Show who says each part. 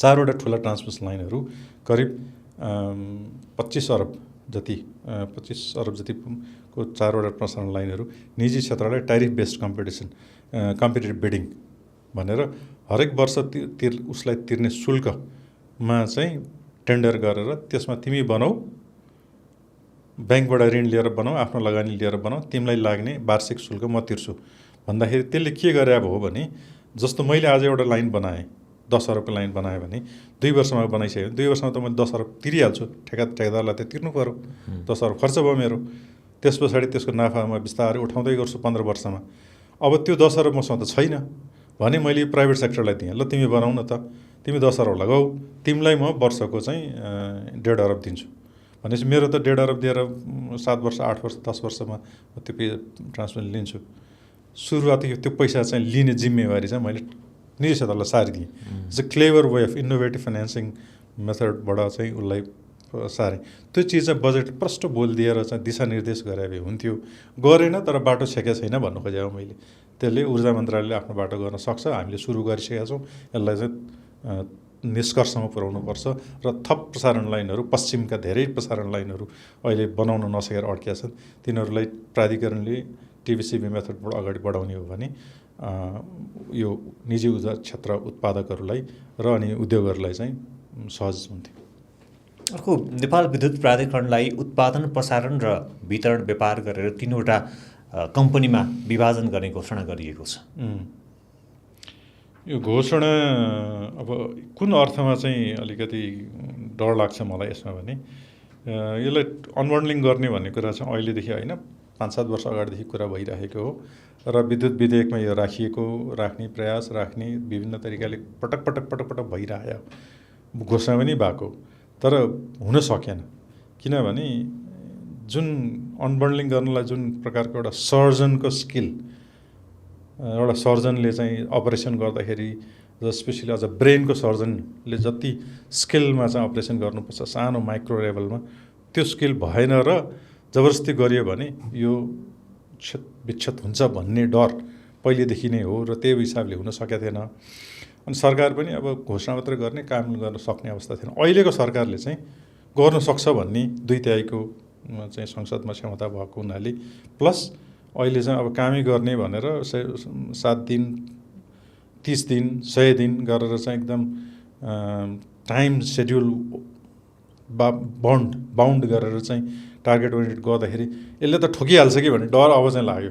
Speaker 1: 4वटा ठुला ट्रान्समिसन लाइनहरू करिब 25 अरब जतिको 4वटा प्रसारण लाइनहरू निजी क्षेत्रलाई टारिफ बेस्ड कम्पिटिटिभ बिडिङ भनेर हरेक वर्ष उसलाई तिर्ने शुल्कमा चाहिँ टेन्डर गरेर त्यसमा तिमी बनाऊ, ब्याङ्कबाट ऋण लिएर बनाऊ, आफ्नो लगानी लिएर बनाऊ, तिमीलाई लाग्ने वार्षिक शुल्क म तिर्छु भन्दाखेरि त्यसले के गरे हो भने जस्तो मैले आज एउटा लाइन बनाएँ 10 अरबको लाइन बनाएँ भने 2 वर्षमा बनाइसकेँ 2 वर्षमा त मैले 10 अरब तिरिहाल्छु, ठेकेदारलाई त तिर्नु पर्यो, 10 अरब खर्च भयो मेरो। त्यस पछाडि त्यसको नाफा म बिस्तारै उठाउँदै गर्छु 15 वर्षमा। अब त्यो 10 अरब मसँग त छैन भने मैले प्राइभेट सेक्टरलाई दिएँ, ल तिमी बनाऊ न त, तिमी 10 अरब लगाऊ, तिमीलाई म वर्षको चाहिँ 1.5 अरब दिन्छु भनेपछि मेरो त 1.5 अरब दिएर 7 वर्ष 8 वर्ष 10 वर्षमा त्यो ट्रान्समिसन लिन्छु। सुरुवात त्यो पैसा चाहिँ लिने जिम्मेवारी चाहिँ मैले निजी क्षेत्रलाई सारिदिएँ। It's a clever way of innovative financing मेथडबाट चाहिँ उसलाई सारेँ। त्यो चिज चाहिँ बजेट प्रष्ट बोलिदिएर चाहिँ दिशानिर्देश गरे भए हुन्थ्यो, गरेन तर बाटो छेकेको छैन भन्नु खोजेँ मैले। त्यसले ऊर्जा मन्त्रालयले आफ्नो बाटो गर्न सक्छ, हामीले सुरु गरिसकेका छौँ, यसलाई चाहिँ निष्कर्षमा पुर्याउनुपर्छ र थप प्रसारण लाइनहरू, पश्चिमका धेरै प्रसारण लाइनहरू अहिले बनाउन नसकेर अड्किया छन्, तिनीहरूलाई प्राधिकरणले टिभीसीबी मेथडबाट अगाडि बढाउने हो भने यो निजी ऊर्जा क्षेत्र उत्पादकहरूलाई र अनि उद्योगहरूलाई चाहिँ सहज हुन्थ्यो।
Speaker 2: अर्को, नेपाल विद्युत प्राधिकरणलाई उत्पादन, प्रसारण र वितरण व्यापार गरेर 3वटा कम्पनीमा विभाजन गर्ने घोषणा गरिएको छ।
Speaker 1: यो घोषणा अब कुन अर्थमा चाहिँ अलिकति डर लाग्छ मलाई यसमा भने यसलाई अनबन्डलिङ गर्ने भन्ने कुरा चाहिँ अहिलेदेखि होइन 5-7 वर्ष अगाडिदेखि कुरा भइरहेको हो र विद्युत विधेयकमा यो राख्ने प्रयास विभिन्न तरिकाले पटक भइरह्यो, घोषणा पनि भएको, तर हुन सकेन। किनभने जुन अनबन्डलिङ गर्नलाई जुन प्रकारको एउटा सर्जनको स्किल, एउटा सर्जनले चाहिँ अपरेसन गर्दाखेरि स्पेसली अझ ब्रेनको सर्जनले जति स्किलमा चाहिँ अपरेसन गर्नुपर्छ सानो माइक्रो लेभलमा, त्यो स्किल भएन र जबरजस्ती गरियो भने यो विच्छेद हुन्छ भन्ने डर पहिलेदेखि नै हो र त्यही हिसाबले हुन सकेको थिएन। अनि सरकार पनि अब घोषणा मात्र गर्ने, काम गर्न सक्ने अवस्था थिएन। अहिलेको सरकारले चाहिँ गर्न सक्छ भन्ने 2/3को चाहिँ संसदमा क्षमता भएको हुनाले, प्लस अहिले चाहिँ अब कामै गर्ने भनेर 7 दिन 30 दिन 100 दिन गरेर चाहिँ एकदम टाइम सेड्युल बाउन्ड गरेर चाहिँ टार्गेट ओरिएन्टेड गर्दाखेरि यसले त ठोकिहाल्छ कि भन्ने डर अब चाहिँ लाग्यो।